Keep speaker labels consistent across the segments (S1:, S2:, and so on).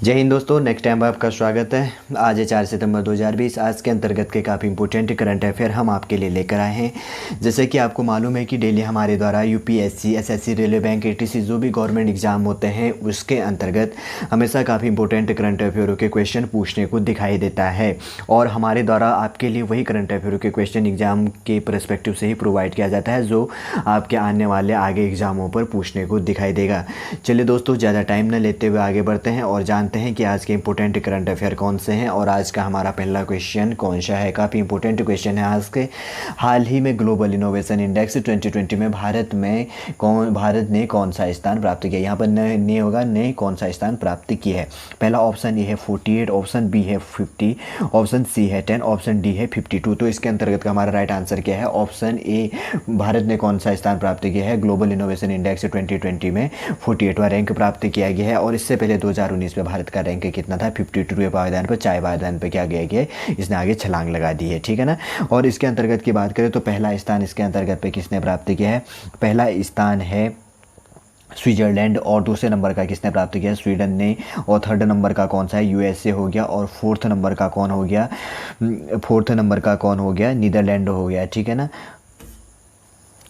S1: जय हिंद दोस्तों, next time आपका स्वागत है। आज है 4 सितंबर 2020। आज के अंतर्गत के काफ़ी इंपॉर्टेंट करंट अफेयर हम आपके लिए लेकर आए हैं। जैसे कि आपको मालूम है कि डेली हमारे द्वारा UPSC, SSC, railway bank, ATC जो भी गवर्नमेंट एग्जाम होते हैं उसके अंतर्गत हमेशा काफ़ी इंपॉर्टेंट करंट अफेयरों के क्वेश्चन पूछने को दिखाई देता है और हमारे द्वारा आपके लिए वही करंट अफेयरों के क्वेश्चन एग्जाम के परस्पेक्टिव से ही प्रोवाइड किया जाता है जो आपके आने वाले आगे एग्जामों पर पूछने को दिखाई देगा। चलिए दोस्तों, ज़्यादा टाइम न लेते हुए आगे बढ़ते हैं और जानते हैं कि आज के इंपॉर्टेंट करंट अफेयर कौन से हैं और आज का हमारा पहला क्वेश्चन कौन सा है। काफ़ी इंपॉर्टेंट क्वेश्चन है आज के। हाल ही में ग्लोबल इनोवेशन इंडेक्स 2020 में भारत ने कौन सा स्थान प्राप्त किया। यहाँ पर नहीं होगा, ने कौन सा स्थान प्राप्त किया है। पहला ऑप्शन ए है 48, ऑप्शन बी है 50, ऑप्शन सी है 10, ऑप्शन डी है 52। तो इसके अंतर्गत का हमारा राइट आंसर क्या है? ऑप्शन ए, भारत ने कौन सा स्थान प्राप्त किया है। ग्लोबल इनोवेशन इंडेक्स 2020 में 48वां रैंक प्राप्त किया गया है और इससे पहले 2019 में भारत का रैंक कितना था? 52वें पायदान पर, चाय पायदान पर क्या गया गया, इसने आगे छलांग लगा दी है, ठीक है ना। और इसके अंतर्गत की बात करें तो पहला स्थान इसके अंतर्गत पे किसने प्राप्त किया है? पहला स्थान है स्विट्ज़रलैंड और दूसरे नंबर का किसने प्राप्त किया? स्वीडन ने। और थर्ड नंबर का कौन सा है? यूएसए हो गया। और फोर्थ नंबर का कौन हो गया? नीदरलैंड हो गया, ठीक है ना।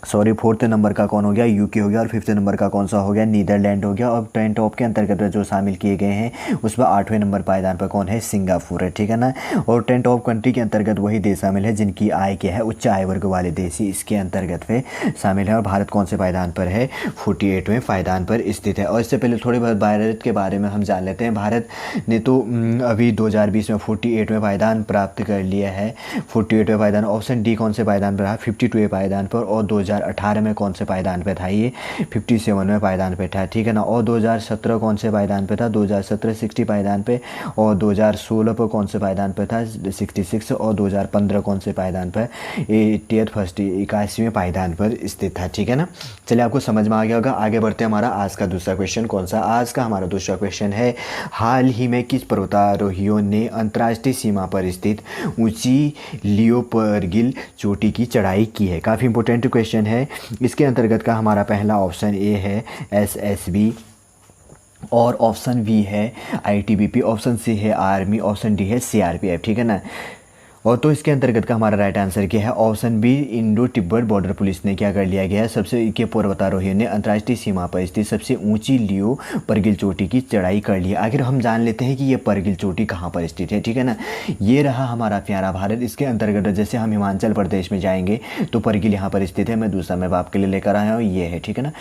S1: फोर्थ नंबर का कौन हो गया? यूके हो गया। और फिफ्थ नंबर का कौन सा हो गया? नीदरलैंड हो गया। और 10 टॉप के अंतर्गत जो शामिल किए गए हैं उसमें 8वें नंबर पायदान पर कौन है? सिंगापुर है, ठीक है ना। और 10 टॉप कंट्री के अंतर्गत वही देश शामिल है जिनकी आय क्या है? उच्च आय वर्ग वाले देश ही इसके अंतर्गत पे शामिल है। और भारत कौन से पायदान पर है? 48वें पायदान पर स्थित है। और इससे पहले थोड़ी बहुत भारत के बारे में हम जान लेते हैं। भारत ने तो अभी 2020 में 48वें पायदान प्राप्त कर लिया है। 48वें पायदान, ऑप्शन डी कौन से पायदान पर रहा? 52वें पायदान पर। और 2018 में कौन से पायदान पे था? ये 57वें पायदान पे था, ठीक है ना। और 2017 कौन से पायदान पे था? 2017 60 पायदान पे। और 2016 पर कौन से पायदान पे था? 66। और 2015 कौन से पायदान पर? 81वें पायदान पर स्थित था, ठीक है ना। चलिए, आपको समझ में आ गया होगा। आगे बढ़ते हैं। हमारा आज का दूसरा क्वेश्चन कौन सा? आज का हमारा दूसरा क्वेश्चन है, हाल ही में किस पर्वतारोहियों ने अंतर्राष्ट्रीय सीमा पर स्थित ऊंची लियोपर्गिल चोटी की चढ़ाई की है? काफ़ी इंपॉर्टेंट क्वेश्चन है। इसके अंतर्गत का हमारा पहला ऑप्शन ए है एसएसबी, और ऑप्शन बी है आईटीबीपी, ऑप्शन सी है आर्मी, ऑप्शन डी है सीआरपीएफ, ठीक है ना। और तो इसके अंतर्गत का हमारा राइट आंसर क्या है? Option B, Indo Tibet border police ने क्या कर लिया गया है? सबसे के पर्वतारोहियों ने अंतर्राष्ट्रीय सीमा पर स्थित सबसे ऊंची लियो परगिल चोटी की चढ़ाई कर ली। आखिर हम जान लेते हैं कि ये परगिल चोटी कहाँ पर स्थित है, ठीक है ना। ये रहा हमारा प्यारा भारत। इसके अंतर्गत जैसे हम हिमाचल प्रदेश में जाएंगे तो परगिल यहाँ पर स्थित है। मैं दूसरा मैप आपके लिए लेकर आया हूँ, ये है, ठीक है ना।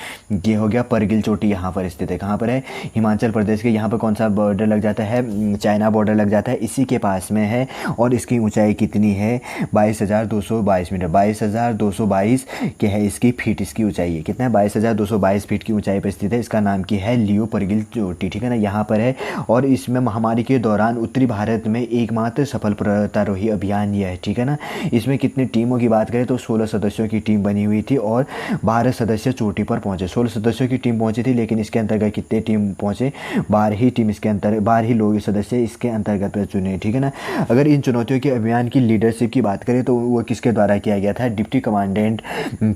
S1: ये हो गया परगिल चोटी, यहाँ पर स्थित है। कहाँ पर है? हिमाचल प्रदेश के। यहाँ पर कौन सा बॉर्डर लग जाता है? चाइना बॉर्डर लग जाता है, इसी के पास में है। और इसकी ऊंचाई कितनी है? 22,222 मीटर। 22,222 क्या है इसकी फीट? इसकी ऊंचाई है कितना है? 22,222 फीट की ऊंचाई पर स्थित है। इसका नाम क्या है? लियो परगिल चोटी, ठीक है ना, यहाँ पर है। और इसमें महामारी के दौरान उत्तरी भारत में एकमात्र सफल पर्वतारोही अभियान यह है, ठीक है ना। इसमें कितनी टीमों की बात करें तो 16 सदस्यों की टीम बनी हुई थी और 12 सदस्य चोटी पर पहुंचे। 16 सदस्यों की टीम पहुंची थी, लेकिन इसके अंतर्गत कितने टीम पहुंचे? 12 ही टीम इसके अंतर्गत, 12 ही लोग सदस्य इसके अंतर्गत चुने, ठीक है ना। अगर इन चुनौतियों के अभियान की लीडरशिप की बात करें तो वो किसके द्वारा किया गया था? डिप्टी कमांडेंट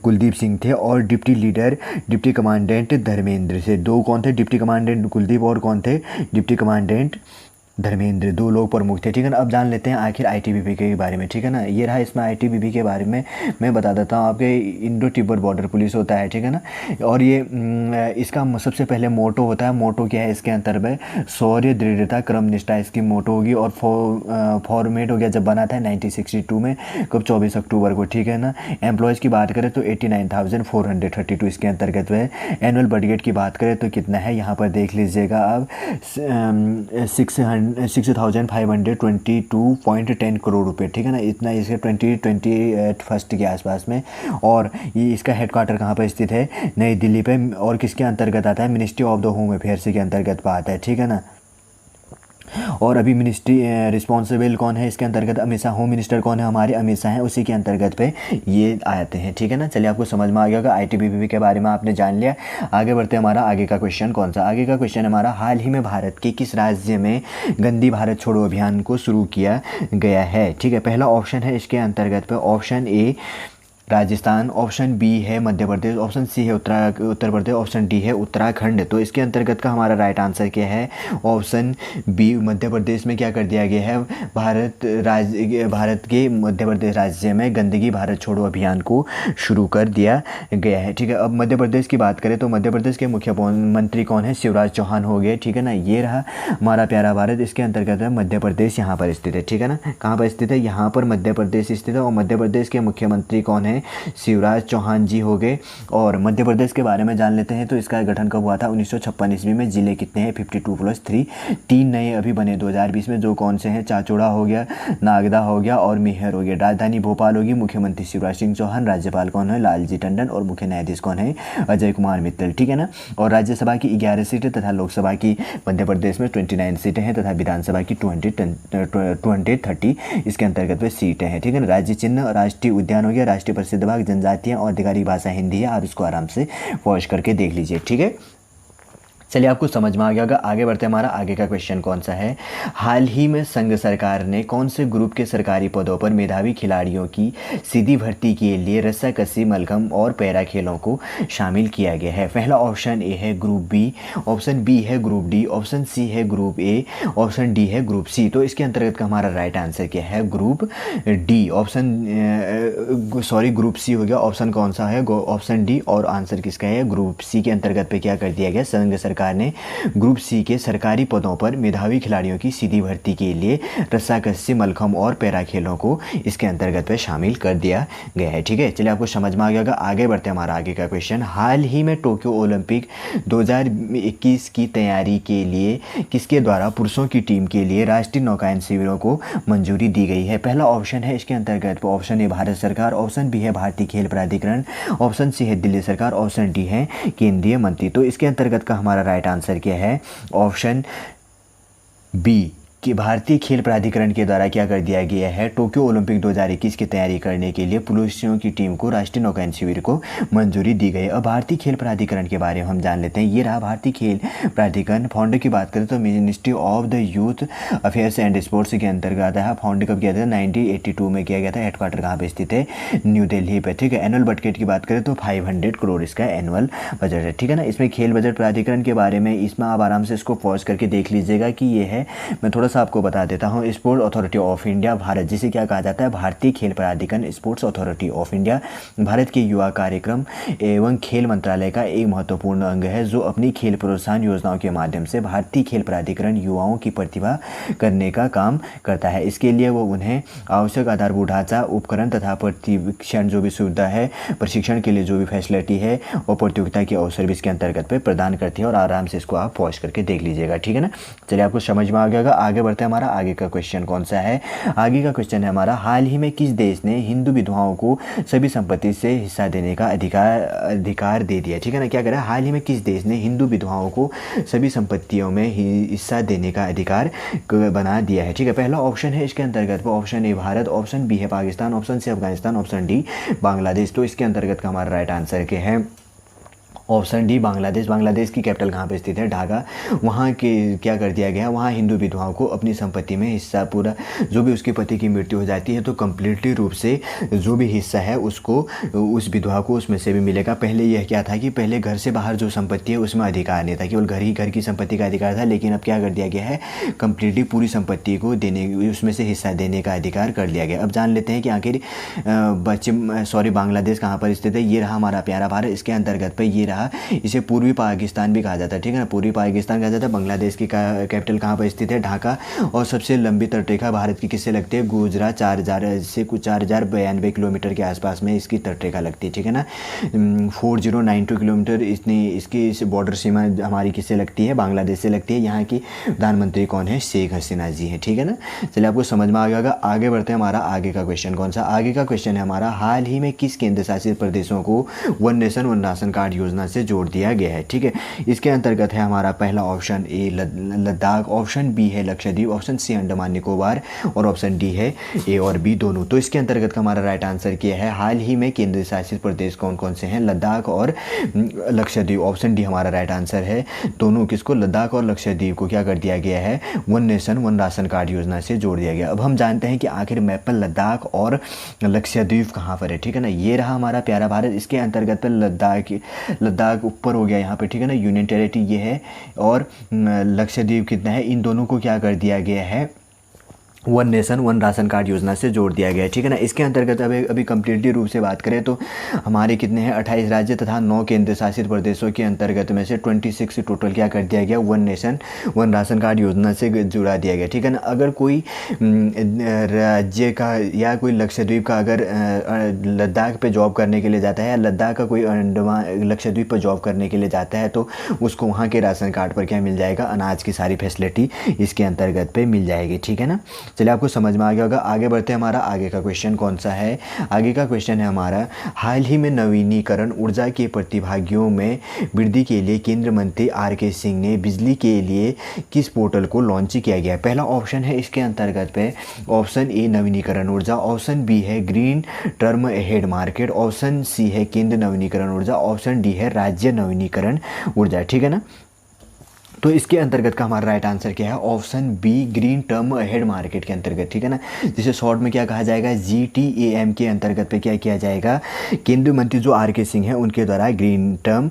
S1: कुलदीप सिंह थे और डिप्टी कमांडेंट धर्मेंद्र से। दो कौन थे? डिप्टी कमांडेंट कुलदीप और कौन थे? Deputy commandant Dharmendra. दो लोग प्रमुख थे, ठीक है ना। अब जान लेते हैं आखिर आईटीबीपी के बारे में, ठीक है ना। ये रहा इसमें आईटीबीपी के बारे में मैं बता देता हूँ। आपके इंडो तिब्बत बॉर्डर पुलिस होता है, ठीक है ना। और ये इसका सबसे पहले मोटो होता है। मोटो क्या है इसके अंतर्गत? शौर्य, दृढ़ता, क्रम निष्ठा इसकी मोटो होगी। और फॉर्मेट हो गया जब बना था 1962 में, कब? 24 अक्टूबर को, ठीक है ना। एम्प्लॉयज़ की बात करें तो 89,432 इसके अंतर्गत है। एनुअल बजट की बात करें तो कितना है? यहाँ पर देख लीजिएगा अब 6,522.10 करोड़ रुपए, ठीक है ना। इतना इसके 2021 के आसपास में। और ये इसका हेडक्वार्टर कहाँ पर स्थित है? नई दिल्ली पे। और किसके अंतर्गत आता है? Ministry of the home affairs के अंतर्गत आता है, ठीक है ना। और अभी मिनिस्ट्री रिस्पॉन्सिबल कौन है इसके अंतर्गत? अमित शाह। होम मिनिस्टर कौन है? हमारे अमित शाह हैं, उसी के अंतर्गत पे ये आते हैं, ठीक है ना। चलिए, आपको समझ में आ गया होगा। आईटीबीपी के बारे में आपने जान लिया। आगे बढ़ते हैं। हमारा आगे का क्वेश्चन कौन सा? आगे का क्वेश्चन हमारा, हाल ही में भारत के किस राज्य में गंदी भारत छोड़ो अभियान को शुरू किया गया है? ठीक है, पहला ऑप्शन है इसके अंतर्गत पे option A Rajasthan, option B है मध्य प्रदेश, ऑप्शन सी है उत्तर प्रदेश, ऑप्शन डी है उत्तराखंड। तो इसके अंतर्गत का हमारा राइट आंसर क्या है, ऑप्शन बी मध्य प्रदेश में क्या कर दिया गया है, भारत के मध्य प्रदेश राज्य में गंदगी भारत छोड़ो अभियान को शुरू कर दिया गया है। ठीक है, अब मध्य प्रदेश की बात करें तो मध्य प्रदेश के मुख्यमंत्री कौन है, शिवराज चौहान हो गए। ठीक है ना, ये रहा हमारा प्यारा भारत, इसके अंतर्गत है मध्य प्रदेश यहाँ पर स्थित है। ठीक है ना, कहाँ पर स्थित है, यहाँ पर मध्य प्रदेश स्थित है और मध्य प्रदेश के मुख्यमंत्री कौन है, शिवराज चौहान जी हो गए। और मध्य प्रदेश के बारे में जान लेते हैं तो इसका गठन कब हुआ था, 1956 ईस्वी में। जिले कितने हैं, 52+3, 3 नए अभी बने 2020 में, जो कौन से हैं, चाचौड़ा हो गया, नागदा हो गया और मैहर हो गया। राजधानी भोपाल होगी, मुख्यमंत्री शिवराज सिंह चौहान, राज्यपाल कौन है, लालजी टंडन और मुख्य न्यायाधीश कौन है, अजय कुमार मित्तल। ठीक है ना, और राज्यसभा की 11 सीटें तथा लोकसभा की मध्य प्रदेश में 29 सीटें हैं तथा विधानसभा की 20-30 इसके अंतर्गत में सीटें हैं। ठीक है ना, राज्य चिन्ह राष्ट्रीय उद्यान हो गया, राष्ट्रीय प्रसिद्ध बाग, जनजातियां और आधिकारिक भाषा हिंदी है। आप इसको आराम से वॉच करके देख लीजिए। ठीक है, चलिए आपको समझ में आ गया होगा। आगे बढ़ते हैं, हमारा आगे का क्वेश्चन कौन सा है, हाल ही में संघ सरकार ने कौन से ग्रुप के सरकारी पदों पर मेधावी खिलाड़ियों की सीधी भर्ती के लिए रस्साकसी, मलखंब और पैरा खेलों को शामिल किया गया है। पहला ऑप्शन ए है ग्रुप बी, ऑप्शन बी है ग्रुप डी, ऑप्शन सी है ग्रुप ए, ऑप्शन डी है ग्रुप सी। तो इसके अंतर्गत का हमारा राइट आंसर क्या है, ग्रुप डी, ग्रुप सी हो गया। ऑप्शन कौन सा है, ऑप्शन डी, और आंसर किसका है, ग्रुप सी के अंतर्गत पे क्या कर दिया गया, संघ सरकार ने ग्रुप सी के सरकारी पदों पर मेधावी खिलाड़ियों की सीधी भर्ती के लिए रस्साकसी, मलखंब और पैरा खेलों को इसके अंतर्गत पे शामिल कर दिया गया है। ठीक है, चलिए आपको समझ में आ गया होगा। आगे बढ़ते हैं, हमारा आगे का क्वेश्चन, हाल ही में टोक्यो ओलंपिक 2021 की तैयारी के लिए किसके द्वारा पुरुषों की टीम के लिए राष्ट्रीय नौकायन शिविरों को मंजूरी दी गई है। पहला ऑप्शन है इसके अंतर्गत, ऑप्शन ए भारत सरकार, ऑप्शन बी है भारतीय खेल प्राधिकरण, ऑप्शन सी है दिल्ली सरकार, ऑप्शन डी है केंद्रीय मंत्री। तो इसके अंतर्गत का हमारा राइट आंसर क्या है, ऑप्शन बी कि भारतीय खेल प्राधिकरण के द्वारा क्या कर दिया गया है, टोक्यो ओलंपिक 2021 की तैयारी करने के लिए पुरुषों की टीम को राष्ट्रीय नौकायन शिविर को मंजूरी दी गई। अब भारतीय खेल प्राधिकरण के बारे में हम जान लेते हैं। ये रहा भारतीय खेल प्राधिकरण। फाउंडर की बात करें तो ministry of the youth affairs and sports के अंतर्गत आता है। फाउंड कब किया था, 1982 में किया गया था। हेडक्वार्टर कहाँ पे स्थित है, न्यू दिल्ली पे। ठीक है, एनुअल बजट की बात करें तो 500 करोड़ इसका एनुअल बजट है। ठीक है ना, इसमें खेल बजट प्राधिकरण के बारे में इसमें आप आराम से इसको पॉज करके देख लीजिएगा कि ये है। मैं थोड़ा आपको बता देता हूं, sports authority of India Bharat, जिसे क्या कहा जाता है, भारतीय खेल प्राधिकरण, sports authority of India Bharat के युवा कार्यक्रम एवं खेल मंत्रालय का एक महत्वपूर्ण अंग है, जो अपनी खेल प्रोत्साहन योजनाओं के माध्यम से भारतीय खेल प्राधिकरण युवाओं की प्रतिभा करने का काम करता है। इसके लिए वो उन्हें आवश्यक आधारभूत ढांचा, उपकरण तथा प्रशिक्षण जो भी सुविधा है, प्रशिक्षण के लिए जो भी फैसिलिटी है और प्रतियोगिता के अवसर भी इसके अंतर्गत पे प्रदान करती है। और आराम से इसको आप पॉज करके देख लीजिएगा। ठीक है ना, चलिए आपको समझ में आ गया होगा। आगे बढ़ते हैं, हमारा आगे का क्वेश्चन कौन सा है, आगे का क्वेश्चन है हमारा, हाल ही में किस देश ने हिंदू विधवाओं को सभी संपत्ति से हिस्सा देने का अधिकार दे दिया। ठीक है ना, क्या करा, हाल ही में किस देश ने हिंदू विधवाओं को सभी संपत्तियों में हिस्सा देने का अधिकार बना दिया है। ठीक है, पहला ऑप्शन है इसके अंतर्गत, option A Bharat, option B है Pakistan, option C Afghanistan, option D Bangladesh. तो इसके अंतर्गत का हमारा राइट आंसर क्या है, ऑप्शन डी बांग्लादेश। बांग्लादेश की कैपिटल कहाँ पे स्थित है, ढाका। वहाँ के क्या कर दिया गया, वहाँ हिंदू विधवाओं को अपनी संपत्ति में हिस्सा पूरा, जो भी उसके पति की मृत्यु हो जाती है तो कम्प्लीटली रूप से जो भी हिस्सा है उसको उस विधवा को उसमें से भी मिलेगा। पहले यह क्या था कि पहले घर से बाहर जो संपत्ति है उसमें अधिकार नहीं था, केवल घर की संपत्ति का अधिकार था। लेकिन अब क्या कर दिया गया है, कम्प्लीटली पूरी संपत्ति को देने, उसमें से हिस्सा देने का अधिकार कर लिया गया। अब जान लेते हैं कि आखिर बांग्लादेश कहाँ पर स्थित है। ये रहा हमारा प्यारा भारत, इसके अंतर्गत पर ये इसे पूर्वी पाकिस्तान भी कहा जाता है। ठीक है ना, पूर्वी पाकिस्तान कहा जाता है। बांग्लादेश की कैपिटल कहाँ पर स्थित है, ढाका। और सबसे लंबी तटरेखा भारत की किससे लगती है, गुजरात। 4000 से कुछ 4092 किलोमीटर के आसपास में इसकी तटरेखा लगती है। ठीक है ना, 4092 किलोमीटर इसकी इस बॉर्डर सीमा हमारी किससे लगती है, बांग्लादेश से लगती है। यहाँ की प्रधानमंत्री कौन है, शेख हसीना जी है। ठीक है ना, चलिए आपको समझ में आ गया होगा। आगे बढ़ते हैं, हमारा आगे का क्वेश्चन कौन सा, आगे का क्वेश्चन है हमारा, हाल ही में किस केंद्र शासित प्रदेशों को one nation one ration card योजना योजना से जोड़ दिया गया है। ठीक है, इसके अंतर्गत है हमारा पहला option A Ladakh, option B है लक्षद्वीप, ऑप्शन सी अंडमान निकोबार और ऑप्शन डी है ए और बी दोनों। तो इसके अंतर्गत का हमारा राइट आंसर क्या है, हाल ही में केंद्र शासित प्रदेश कौन कौन से हैं, लद्दाख और लक्षद्वीप। ऑप्शन डी हमारा राइट आंसर है। दोनों किसको, लद्दाख और लक्षद्वीप को क्या कर दिया गया है, one nation one ration card योजना से जोड़ दिया गया। अब हम जानते हैं कि आखिर मैप पर लद्दाख और लक्षद्वीप कहाँ पर है। ठीक है ना, ये रहा हमारा प्यारा भारत। इसके अंतर्गत पर लद्दाख ऊपर हो गया यहाँ पे। ठीक है ना, यूनियन टेरिटरी ये है और लक्षद्वीप कितना है, इन दोनों को क्या कर दिया गया है, one nation one ration card योजना से जोड़ दिया गया है। ठीक है ना, इसके अंतर्गत अभी कम्प्लीटली रूप से बात करें तो हमारे कितने हैं, 28 राज्य तथा 9 केंद्र शासित प्रदेशों के अंतर्गत में से 26 टोटल क्या कर दिया गया, one nation one ration card योजना से जुड़ा दिया गया। ठीक है ना, अगर कोई राज्य का या कोई लक्षद्वीप का अगर लद्दाख पे जॉब करने के लिए जाता है या लद्दाख का कोई अंडमान लक्षद्वीप पर जॉब करने के लिए जाता है तो उसको वहाँ के राशन कार्ड पर क्या मिल जाएगा, अनाज की सारी फैसिलिटी इसके अंतर्गत पे मिल जाएगी। ठीक है ना, चलिए आपको समझ में आ गया होगा। आगे बढ़ते हैं, हमारा आगे का क्वेश्चन कौन सा है, आगे का क्वेश्चन है हमारा, हाल ही में नवीनीकरण ऊर्जा के प्रतिभागियों में वृद्धि के लिए केंद्रीय मंत्री आर.के. सिंह ने बिजली के लिए किस पोर्टल को लॉन्च किया गया। पहला ऑप्शन है इसके अंतर्गत पे ऑप्शन ए नवीनीकरण ऊर्जा, ऑप्शन बी है green term ahead market, option C है केंद्र नवीनीकरण ऊर्जा, ऑप्शन डी है राज्य नवीनीकरण ऊर्जा। ठीक है ना, तो इसके अंतर्गत का हमारा राइट आंसर क्या है, option B green term ahead market के अंतर्गत। ठीक है ना, जिसे शॉर्ट में क्या कहा जाएगा, GTAM के अंतर्गत पे क्या किया जाएगा, केंद्रीय मंत्री जो आर.के. सिंह हैं उनके द्वारा ग्रीन टर्म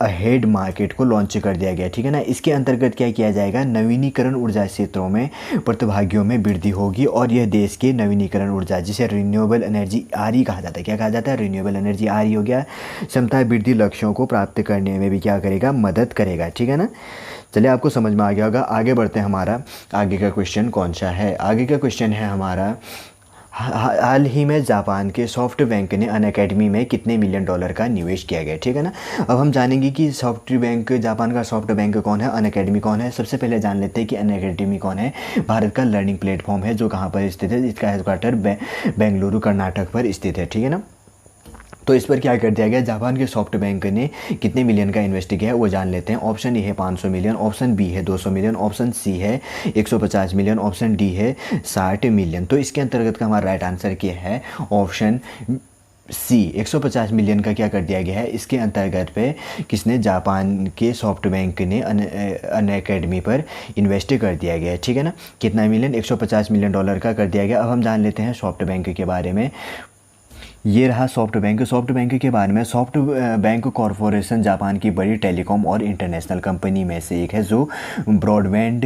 S1: अहेड मार्केट को लॉन्च कर दिया गया। ठीक है ना, इसके अंतर्गत क्या किया जाएगा, नवीनीकरण ऊर्जा क्षेत्रों में प्रतिभागियों में वृद्धि होगी और यह देश के नवीनीकरण ऊर्जा जिसे रिन्यूएबल एनर्जी RE कहा जाता है, क्या कहा जाता है, रिन्यूएबल एनर्जी RE हो गया, क्षमता वृद्धि लक्ष्यों को प्राप्त करने में भी क्या करेगा, मदद करेगा। ठीक है ना, चलिए आपको समझ में आ गया होगा। आगे बढ़ते हैं, हमारा आगे का क्वेश्चन कौन सा है, आगे का क्वेश्चन है हमारा, हाल ही में जापान के सॉफ्ट बैंक ने अनअकैडमी में कितने $1 मिलियन का निवेश किया गया। ठीक है ना, अब हम जानेंगे कि सॉफ्ट बैंक, जापान का सॉफ्ट बैंक कौन है, अनअकैडमी कौन है। सबसे पहले जान लेते हैं कि अनअकैडमी कौन है। भारत का लर्निंग प्लेटफॉर्म है जो कहाँ पर स्थित है, इसका हेडक्वार्टर बेंगलुरु कर्नाटक पर स्थित है। ठीक है ना, तो इस पर क्या कर दिया गया, जापान के सॉफ्ट बैंक ने कितने मिलियन का इन्वेस्ट किया है वो जान लेते हैं। ऑप्शन ए है 500 मिलियन, ऑप्शन बी है 200 मिलियन, ऑप्शन सी है 150 मिलियन, ऑप्शन डी है 60 मिलियन। तो इसके अंतर्गत का हमारा राइट आंसर क्या है, ऑप्शन सी 150 मिलियन का क्या कर दिया गया है। इसके अंतर्गत पे किसने, जापान के सॉफ्ट बैंक ने अनअकैडमी पर इन्वेस्ट कर दिया गया है। ठीक है ना, कितना मिलियन, $150 मिलियन का कर दिया गया। अब हम जान लेते हैं सॉफ्ट बैंक के बारे में। ये रहा सॉफ्ट बैंक। सॉफ्ट बैंक के बारे में, सॉफ्ट बैंक कॉरपोरेशन जापान की बड़ी टेलीकॉम और इंटरनेशनल कंपनी में से एक है जो ब्रॉडबैंड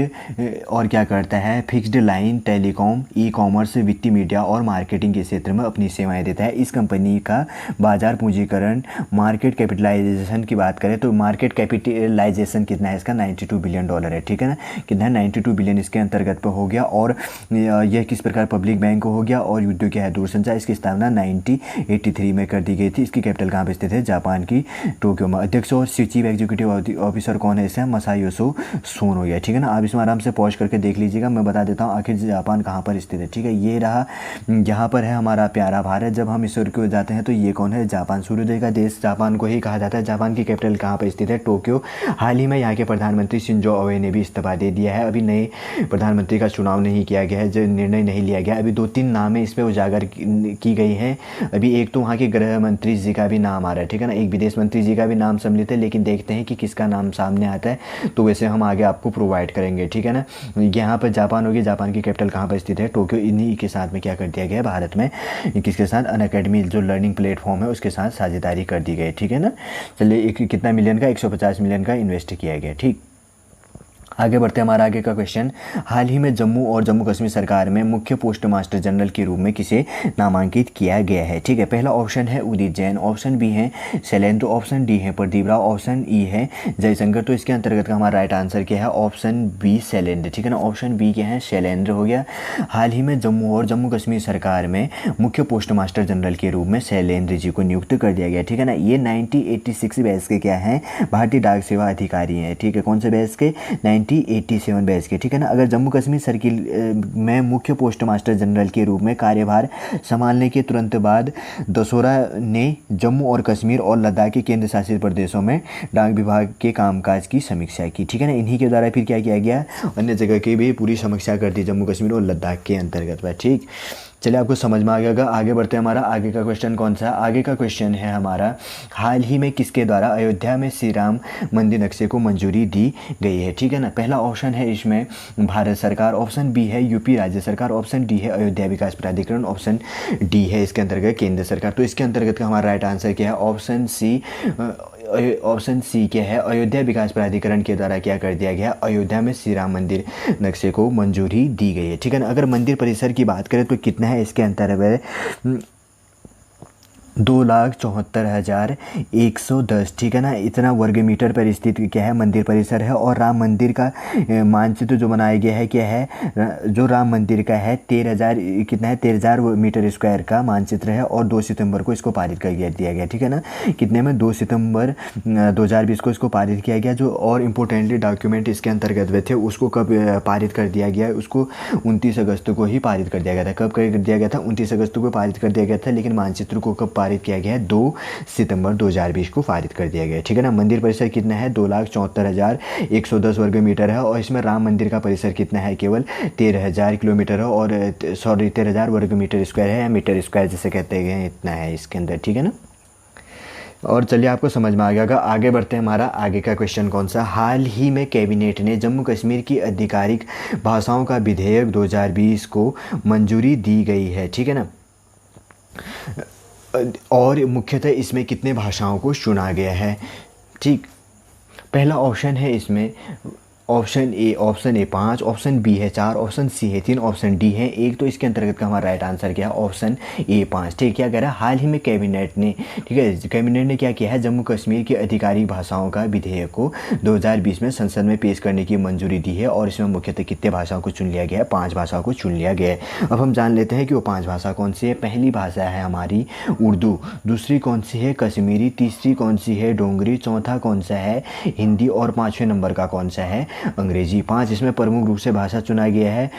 S1: और क्या करता है, फिक्स्ड लाइन टेलीकॉम, ई-कॉमर्स, वित्तीय मीडिया और मार्केटिंग के क्षेत्र में अपनी सेवाएं देता है। इस कंपनी का बाजार पूंजीकरण, मार्केट कैपिटलाइजेशन की बात करें तो मार्केट कैपिटलाइजेशन कितना है इसका, $92 बिलियन है। ठीक है ना, कितना है, 92 बिलियन इसके अंतर्गत पर हो गया। और यह किस प्रकार पब्लिक बैंक हो गया और युद्ध क्या है, दूरसंचार। इसकी स्थापना 1983 में कर दी गई थी। इसकी कैपिटल कहाँ पे स्थित है, जापान की टोक्यो में। अध्यक्ष और चीफ एग्जीक्यूटिव ऑफिसर कौन है, इससे मासायोशी सोन हो गया। ठीक है ना, आप इसमें आराम से पॉज करके देख लीजिएगा, मैं बता देता हूँ आखिर जापान कहाँ पर स्थित है। ठीक है, ये रहा, यहाँ पर है हमारा प्यारा भारत। जब हम इस ओर को जाते हैं तो ये कौन है, जापान, सूर्योदय का देश जापान को ही कहा जाता है। जापान की कैपिटल कहाँ पर स्थित है, टोक्यो। हाल ही में यहाँ के प्रधानमंत्री शिंजो अबे ने भी इस्तीफा दे दिया है। अभी नए प्रधानमंत्री का चुनाव नहीं किया गया है, जो निर्णय नहीं लिया गया। अभी 2-3 नामें इस पर उजागर की गई हैं। अभी एक तो वहाँ के गृह मंत्री जी का भी नाम आ रहा है। ठीक है ना, एक विदेश मंत्री जी का भी नाम सम्मिलित है, लेकिन देखते हैं कि किसका नाम सामने आता है तो वैसे हम आगे आपको प्रोवाइड करेंगे। ठीक है ना, यहाँ पर जापान होगी, जापान की कैपिटल कहाँ पर स्थित है, टोक्यो। इन्हीं के साथ में क्या कर दिया गया है, भारत में किसके साथ, अनअकैडमी जो लर्निंग प्लेटफॉर्म है उसके साथ साझेदारी कर दी गई। ठीक है ना, चलिए कितना मिलियन का, 150 मिलियन का इन्वेस्ट किया गया। ठीक, आगे बढ़ते हैं, हमारा आगे का क्वेश्चन, हाल ही में जम्मू और जम्मू कश्मीर सरकार में मुख्य पोस्ट मास्टर जनरल के रूप में किसे नामांकित किया गया है। ठीक है, पहला ऑप्शन है उदित जैन, ऑप्शन बी है शैलेंद्र, ऑप्शन डी है प्रदीप राव, ऑप्शन ई है जयशंकर। तो इसके अंतर्गत का हमारा राइट आंसर क्या है, ऑप्शन बी शैलेंद्र। ठीक है ना, ऑप्शन बी क्या है, शैलेंद्र हो गया। हाल ही में जम्मू और जम्मू कश्मीर सरकार में मुख्य पोस्ट मास्टर जनरल के रूप में शैलेंद्र जी को नियुक्त कर दिया गया। ठीक है ना, ये 1986 बैच के क्या हैं, भारतीय डाक सेवा अधिकारी हैं। ठीक है, कौन से बैच के, 1987 बैच के, ठीक है ना। अगर जम्मू कश्मीर सर्किल में मुख्य पोस्ट मास्टर जनरल के रूप में कार्यभार संभालने के तुरंत बाद दसोरा ने जम्मू और कश्मीर और लद्दाख के केंद्र शासित प्रदेशों में डाक विभाग के कामकाज की समीक्षा की, ठीक है ना। इन्हीं के द्वारा फिर क्या किया गया, अन्य जगह की भी पूरी समीक्षा कर दी जम्मू कश्मीर और लद्दाख के अंतर्गत में, ठीक। चलिए आपको समझ में आ गया। आगे बढ़ते हैं। हमारा आगे का क्वेश्चन कौन सा है? आगे का क्वेश्चन है हमारा, हाल ही में किसके द्वारा अयोध्या में श्री राम मंदिर नक्शे को मंजूरी दी गई है, ठीक है ना। पहला ऑप्शन है इसमें भारत सरकार, ऑप्शन बी है यूपी राज्य सरकार, ऑप्शन डी है अयोध्या विकास प्राधिकरण, ऑप्शन डी है इसके अंतर्गत केंद्र सरकार। तो इसके अंतर्गत का हमारा राइट आंसर क्या है? ऑप्शन सी क्या है? अयोध्या विकास प्राधिकरण के द्वारा क्या कर दिया गया, अयोध्या में श्री राम मंदिर नक्शे को मंजूरी दी गई है, ठीक है ना। अगर मंदिर परिसर की बात करें तो कितना है इसके अंतर्गत? 2,74,110, ठीक है ना। इतना वर्ग मीटर पर स्थित क्या है, मंदिर परिसर है। और राम मंदिर का मानचित्र जो बनाया गया है क्या है, जो राम मंदिर का है 13,000 कितना है, 13,000 मीटर स्क्वायर का मानचित्र है। और 2 सितंबर को इसको पारित कर दिया गया, ठीक है ना। कितने में? 2 सितंबर 2020 को इसको पारित किया गया। जो और इम्पोर्टेंटली डॉक्यूमेंट इसके अंतर्गत हुए थे उसको कब पारित कर दिया गया? उसको 29 अगस्त को ही पारित कर दिया गया था। कब कर दिया गया था? 29 अगस्त को पारित कर दिया गया था। लेकिन मानचित्र को कब पारित किया गया है? 2 सितंबर 2020 को पारित कर दिया गया, ठीक है ना। मंदिर परिसर कितना है? 2,74,110 वर्ग मीटर है। और इसमें राम मंदिर का परिसर कितना है? केवल 13,000 किलोमीटर है, और 13,000 वर्ग मीटर स्क्वायर है, या मीटर स्क्वायर जिसे कहते हैं, इतना है इसके अंदर, ठीक है ना। और चलिए आपको समझ में आ गया। आगे बढ़ते हैं। हमारा आगे का क्वेश्चन कौन सा? हाल ही में कैबिनेट ने जम्मू कश्मीर की आधिकारिक भाषाओं का विधेयक 2020 को मंजूरी दी गई है, ठीक है ना। और मुख्यतः इसमें कितने भाषाओं को चुना गया है, ठीक। पहला ऑप्शन है इसमें ऑप्शन ए 5, ऑप्शन बी है 4, ऑप्शन सी है 3, ऑप्शन डी है 1। तो इसके अंतर्गत का हमारा राइट आंसर क्या है? ऑप्शन ए 5, ठीक। क्या कह रहा है? हाल ही में कैबिनेट ने, ठीक है, कैबिनेट ने क्या किया है, जम्मू कश्मीर की आधिकारिक भाषाओं का विधेयक को 2020 में संसद में पेश करने की मंजूरी दी है। और इसमें मुख्यतः कितने भाषाओं को चुन लिया गया है? 5 भाषाओं को चुन लिया गया है। अब हम जान लेते हैं कि वो 5 भाषा कौन सी है। पहली भाषा है हमारी उर्दू, दूसरी कौन सी है? कश्मीरी, तीसरी कौन सी है? डोगरी, चौथा कौन सा है? हिंदी, और 5वें नंबर का कौन सा है? अंग्रेजी। 5 इसमें प्रमुख रूप से भाषा चुना गया है।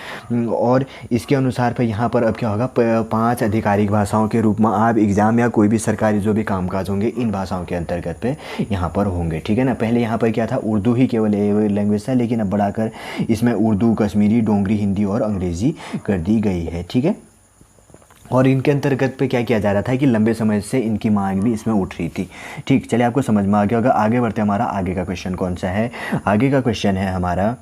S1: और इसके अनुसार पर यहाँ पर अब क्या होगा, 5 आधिकारिक भाषाओं के रूप में आप एग्ज़ाम या कोई भी सरकारी जो भी कामकाज होंगे इन भाषाओं के अंतर्गत पे यहाँ पर होंगे, ठीक है ना। पहले यहाँ पर क्या था, उर्दू ही केवल लैंग्वेज था, लेकिन अब बढ़ाकर इसमें उर्दू, कश्मीरी, डोगरी, हिंदी और अंग्रेज़ी कर दी गई है, ठीक है। और इनके अंतर्गत पे क्या किया जा रहा था कि लंबे समय से इनकी मांग भी इसमें उठ रही थी, ठीक। चलिए आपको समझ में आ गया होगा। आगे बढ़ते हैं। हमारा आगे का क्वेश्चन कौन सा है? आगे का क्वेश्चन है हमारा,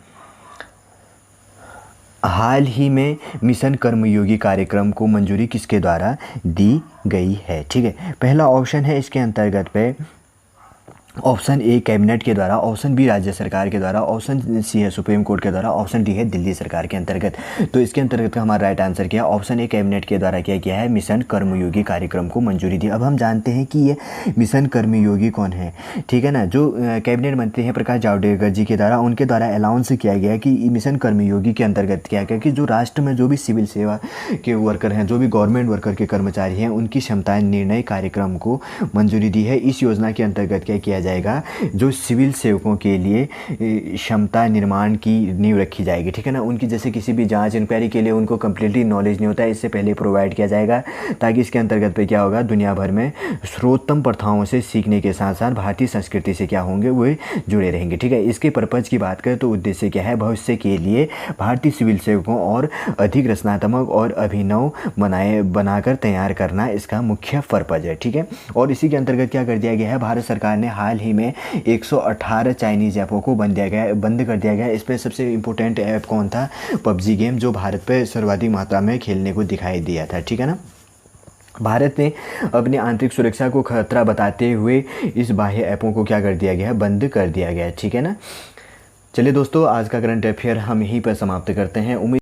S1: हाल ही में मिशन कर्मयोगी कार्यक्रम को मंजूरी किसके द्वारा दी गई है, ठीक है। पहला ऑप्शन है इसके अंतर्गत पे ऑप्शन ए कैबिनेट के द्वारा, ऑप्शन बी राज्य सरकार के द्वारा, ऑप्शन सी है सुप्रीम कोर्ट के द्वारा, ऑप्शन डी है दिल्ली सरकार के अंतर्गत। तो इसके अंतर्गत का हमारा राइट आंसर क्या है? ऑप्शन ए कैबिनेट के द्वारा क्या किया है, मिशन कर्मयोगी कार्यक्रम को मंजूरी दी। अब हम जानते हैं कि ये मिशन कर्मयोगी कौन है, ठीक है ना। जो कैबिनेट मंत्री हैं प्रकाश जावड़ेकर जी के द्वारा, उनके द्वारा अनाउंस किया गया कि मिशन कर्मयोगी के अंतर्गत क्या क्या कि जो राष्ट्र में जो भी सिविल सेवा के वर्कर हैं, जो भी गवर्नमेंट वर्कर के कर्मचारी हैं, उनकी क्षमताएं निर्णय कार्यक्रम को मंजूरी दी है। इस योजना के अंतर्गत क्या किया जाएगा, जो सिविल सेवकों के लिए क्षमता निर्माण की नींव रखी जाएगी, ठीक है ना। उनकी जैसे किसी भी जांच इंक्वायरी के लिए उनको कम्प्लीटली नॉलेज नहीं होता है, इससे पहले प्रोवाइड किया जाएगा, ताकि इसके अंतर्गत पे क्या होगा, दुनिया भर में सर्वोत्तम प्रथाओं से सीखने के साथ साथ भारतीय संस्कृति से क्या होंगे, वे जुड़े रहेंगे, ठीक है। इसके पर्पज़ की बात करें तो उद्देश्य क्या है, भविष्य के लिए भारतीय सिविल सेवकों और अधिक रचनात्मक और अभिनव बनाकर तैयार करना इसका मुख्य पर्पज़ है, ठीक है। और इसी के अंतर्गत क्या कर दिया गया है, भारत सरकार ने हाल ही में 118 चाइनीज़ ऐपों को बंद कर दिया गया। इस पर सबसे इम्पोर्टेंट ऐप कौन था, पबजी गेम, जो भारत पे सर्वाधिक मात्रा में खेलने को दिखाई दिया था, ठीक है ना। भारत ने अपनी आंतरिक सुरक्षा को खतरा बताते हुए इस बाह्य ऐपों को क्या कर दिया गया है, बंद कर दिया गया है, ठीक है ना। चलिए दोस्तों, आज का करंट अफेयर हम यहीं पर समाप्त करते हैं। उम्मीद